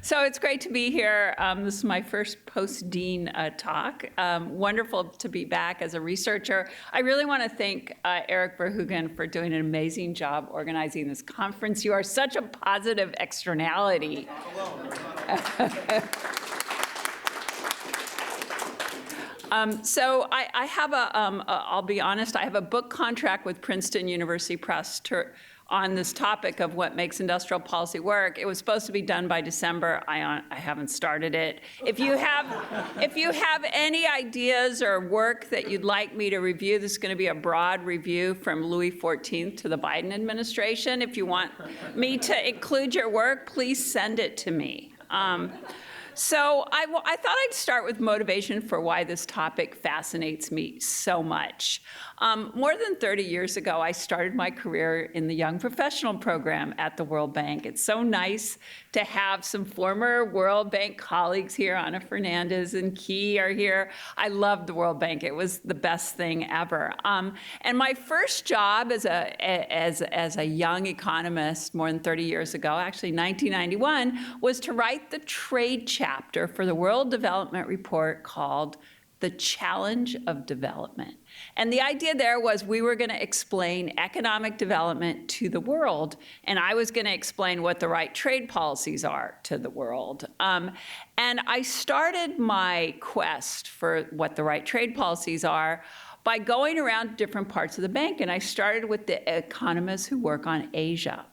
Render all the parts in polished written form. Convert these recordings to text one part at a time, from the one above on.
So it's great to be here. This is my first post-dean talk. Wonderful to be back as a researcher. I really want to thank Eric Verhoeven for doing an amazing job organizing this conference. You are such a positive externality. So I have I'll be honest, I have a book contract with Princeton University Press on this topic of what makes industrial policy work. It was supposed to be done by December. I haven't started it. If you have any ideas or work that you'd like me to review, this is going to be a broad review from Louis XIV to the Biden administration. If you want me to include your work, please send it to me. So I thought I'd start with motivation for why this topic fascinates me so much. More than 30 years ago, I started my career in the Young Professional Program at the World Bank. It's so nice to have some former World Bank colleagues here. Ana Fernandez and Key are here. I loved the World Bank. It was the best thing ever. And my first job as a young economist more than 30 years ago, actually 1991, was to write the trade chapter for the World Development Report called The Challenge of Development. And the idea there was we were going to explain economic development to the world, and I was going to explain what the right trade policies are to the world. And I started my quest for what the right trade policies are by going around different parts of the bank, and I started with the economists who work on Asia.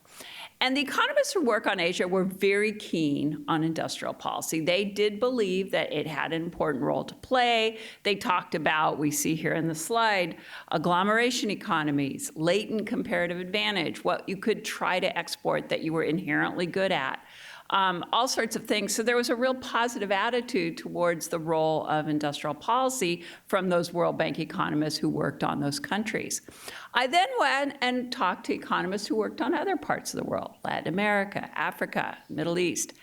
And the economists who work on Asia were very keen on industrial policy. They did believe that it had an important role to play. They talked about, we see here in the slide, agglomeration economies, latent comparative advantage, what you could try to export that you were inherently good at. All sorts of things. So there was a real positive attitude towards the role of industrial policy from those World Bank economists who worked on those countries. I then went and talked to economists who worked on other parts of the world, Latin America, Africa, Middle East.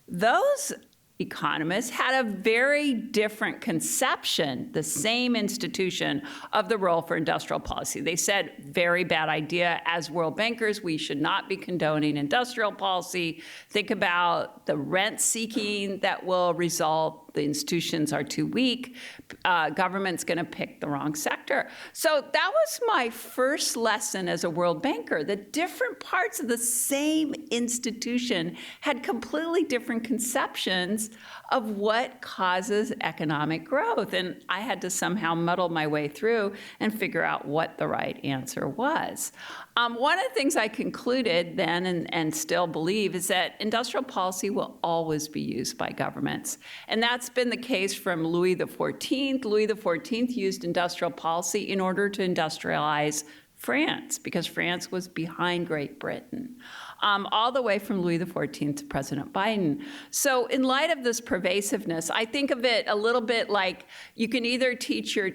Those economists had a very different conception, the same institution, of the role for industrial policy. They said, very bad idea. As world bankers, we should not be condoning industrial policy. Think about the rent seeking that will result. The institutions are too weak. Government's going to pick the wrong sector. So that was my first lesson as a world banker, that different parts of the same institution had completely different conceptions of what causes economic growth. And I had to somehow muddle my way through and figure out what the right answer was. One of the things I concluded then and still believe is that industrial policy will always be used by governments. And that's been the case from Louis XIV. Louis XIV used industrial policy in order to industrialize France, because France was behind Great Britain, all the way from Louis XIV to President Biden. So in light of this pervasiveness, I think of it a little bit like you can either teach your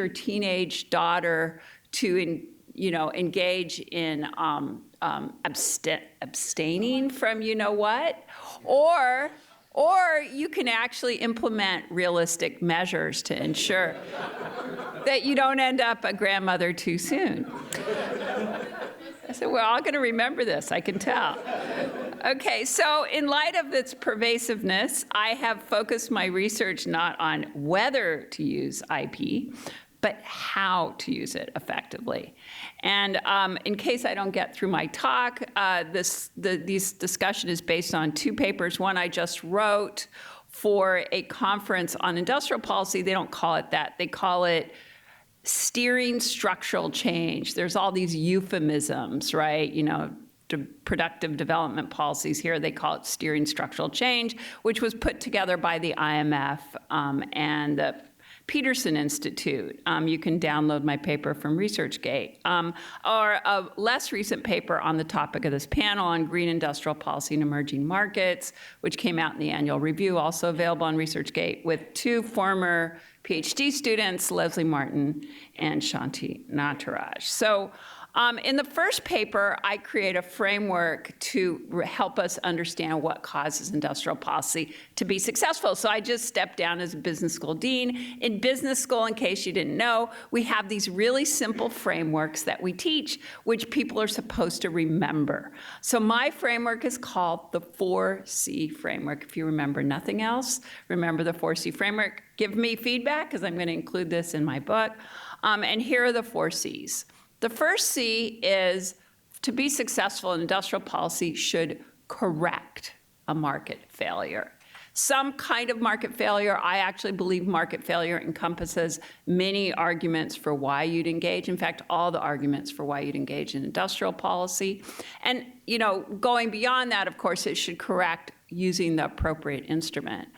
teenage daughter to engage in abstaining from you-know-what, or you can actually implement realistic measures to ensure that you don't end up a grandmother too soon. I said, we're all going to remember this, I can tell. Okay, so in light of this pervasiveness, I have focused my research not on whether to use IP, but how to use it effectively. And in case I don't get through my talk, this discussion is based on two papers. One I just wrote for a conference on industrial policy. They don't call it that. They call it steering structural change. There's all these euphemisms, right? Productive development policies here. They call it steering structural change, which was put together by the IMF and the Peterson Institute. You can download my paper from ResearchGate. Or a less recent paper on the topic of this panel on green industrial policy in emerging markets, which came out in the annual review, also available on ResearchGate, with two former PhD students, Leslie Martin and Shanti Nataraj. So In the first paper, I create a framework to help us understand what causes industrial policy to be successful. So I just stepped down as a business school dean. In business school, in case you didn't know, we have these really simple frameworks that we teach, which people are supposed to remember. So my framework is called the 4C framework. If you remember nothing else, remember the 4C framework. Give me feedback, because I'm going to include this in my book. And here are the 4 Cs. The first C is, to be successful in industrial policy should correct a market failure. Some kind of market failure. I actually believe market failure encompasses many arguments for why you'd engage. In fact, all the arguments for why you'd engage in industrial policy. And, going beyond that, of course, it should correct using the appropriate instrument.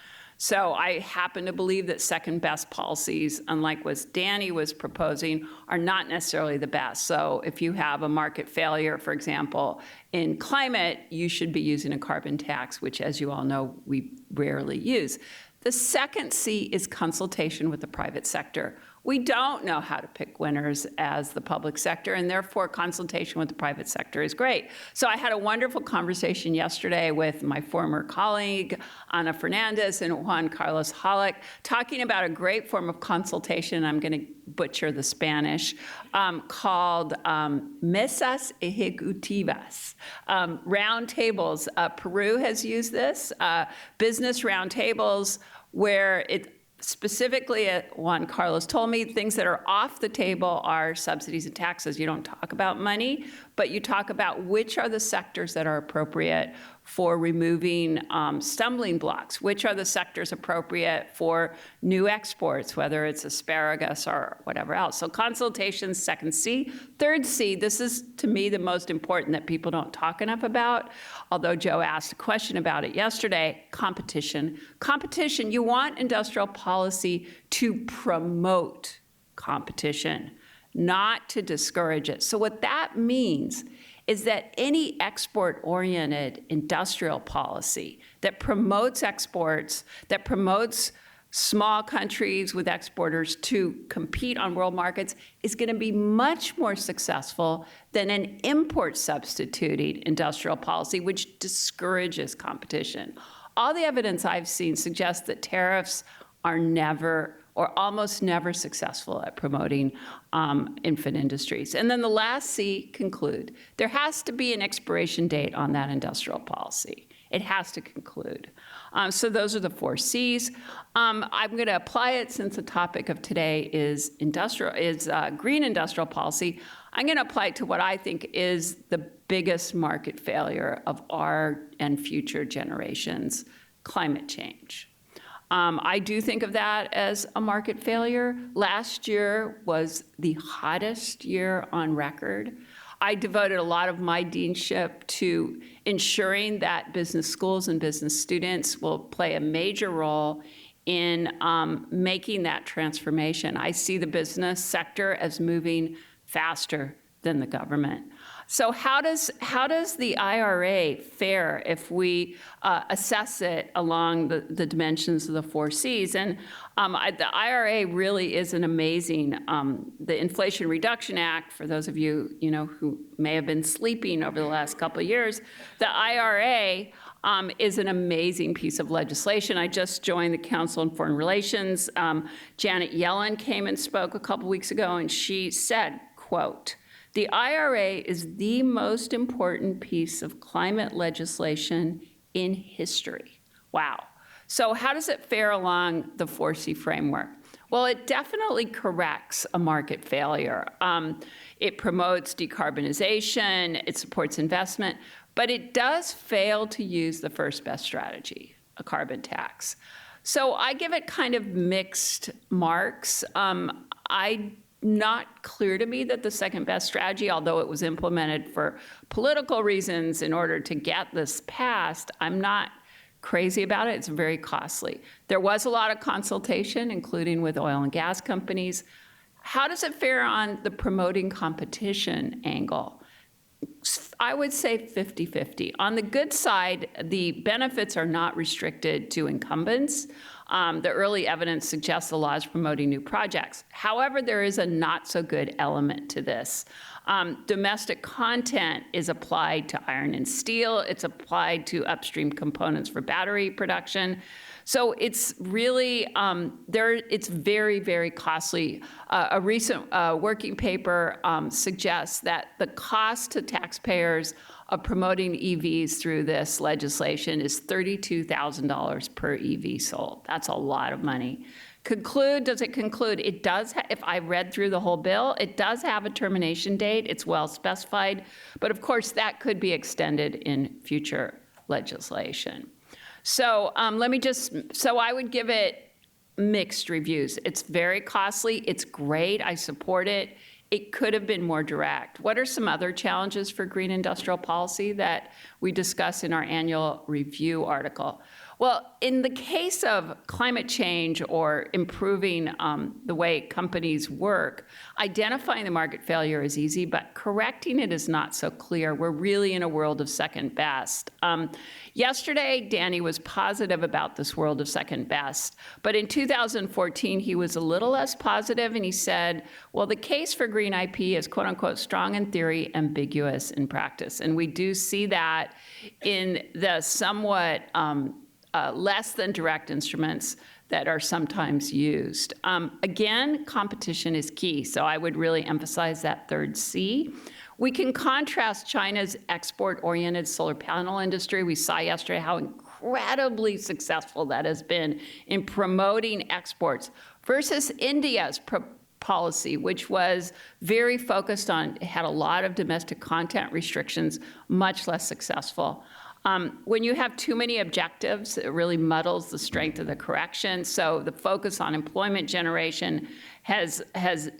So I happen to believe that second best policies, unlike what Danny was proposing, are not necessarily the best. So if you have a market failure, for example, in climate, you should be using a carbon tax, which, as you all know, we rarely use. The second C is consultation with the private sector. We don't know how to pick winners as the public sector, and therefore consultation with the private sector is great. So I had a wonderful conversation yesterday with my former colleague, Ana Fernandez and Juan Carlos Halleck, talking about a great form of consultation, I'm going to butcher the Spanish, called mesas ejecutivas, round tables. Peru has used this, business round tables, where it specifically, Juan Carlos told me, things that are off the table are subsidies and taxes. You don't talk about money, but you talk about which are the sectors that are appropriate for removing stumbling blocks, which are the sectors appropriate for new exports, whether it's asparagus or whatever else. So consultation, second C. Third C, this is, to me, the most important that people don't talk enough about, although Joe asked a question about it yesterday, competition. Competition, you want industrial policy to promote competition, not to discourage it. So what that means is that any export-oriented industrial policy that promotes exports, that promotes small countries with exporters to compete on world markets, is going to be much more successful than an import substituting industrial policy, which discourages competition. All the evidence I've seen suggests that tariffs are never or almost never successful at promoting infant industries. And then the last C, conclude. There has to be an expiration date on that industrial policy. It has to conclude. So those are the 4 Cs. I'm going to apply it, since the topic of today is green industrial policy. I'm going to apply it to what I think is the biggest market failure of our and future generations, climate change. I do think of that as a market failure. Last year was the hottest year on record. I devoted a lot of my deanship to ensuring that business schools and business students will play a major role in making that transformation. I see the business sector as moving faster than the government. So how does the IRA fare if we assess it along the dimensions of the 4 Cs? And the IRA really is an amazing, the Inflation Reduction Act, for those of you, who may have been sleeping over the last couple of years, the IRA is an amazing piece of legislation. I just joined the Council on Foreign Relations. Janet Yellen came and spoke a couple weeks ago, and she said, quote, "The IRA is the most important piece of climate legislation in history." Wow. So how does it fare along the 4C framework? Well, it definitely corrects a market failure. It promotes decarbonization, it supports investment, but it does fail to use the first best strategy, a carbon tax. So I give it kind of mixed marks. Not clear to me that the second best strategy, although it was implemented for political reasons in order to get this passed, I'm not crazy about it. It's very costly. There was a lot of consultation, including with oil and gas companies. How does it fare on the promoting competition angle? I would say 50-50. On the good side, the benefits are not restricted to incumbents. The early evidence suggests the law is promoting new projects. However, there is a not so good element to this. Domestic content is applied to iron and steel. It's applied to upstream components for battery production. So it's really, it's very, very costly. A recent working paper suggests that the cost to taxpayers of promoting EVs through this legislation is $32,000 per EV sold. That's a lot of money. Does it conclude? It does, if I read through the whole bill, it does have a termination date. It's well specified. But of course, that could be extended in future legislation. So so I would give it mixed reviews. It's very costly. It's great. I support it. It could have been more direct. What are some other challenges for green industrial policy that we discuss in our annual review article? Well, in the case of climate change or improving the way companies work, identifying the market failure is easy, but correcting it is not so clear. We're really in a world of second best. Yesterday, Danny was positive about this world of second best, but in 2014, he was a little less positive, and he said, well, the case for green IP is quote unquote strong in theory, ambiguous in practice. And we do see that in the somewhat less than direct instruments that are sometimes used. Again, competition is key, so I would really emphasize that third C. We can contrast China's export-oriented solar panel industry. We saw yesterday how incredibly successful that has been in promoting exports versus India's policy, which was very focused on, had a lot of domestic content restrictions, much less successful. When you have too many objectives, it really muddles the strength of the correction. So the focus on employment generation has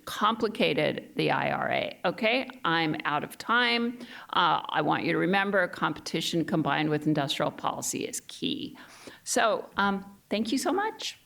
complicated the IRA. Okay, I'm out of time. I want you to remember competition combined with industrial policy is key. So thank you so much.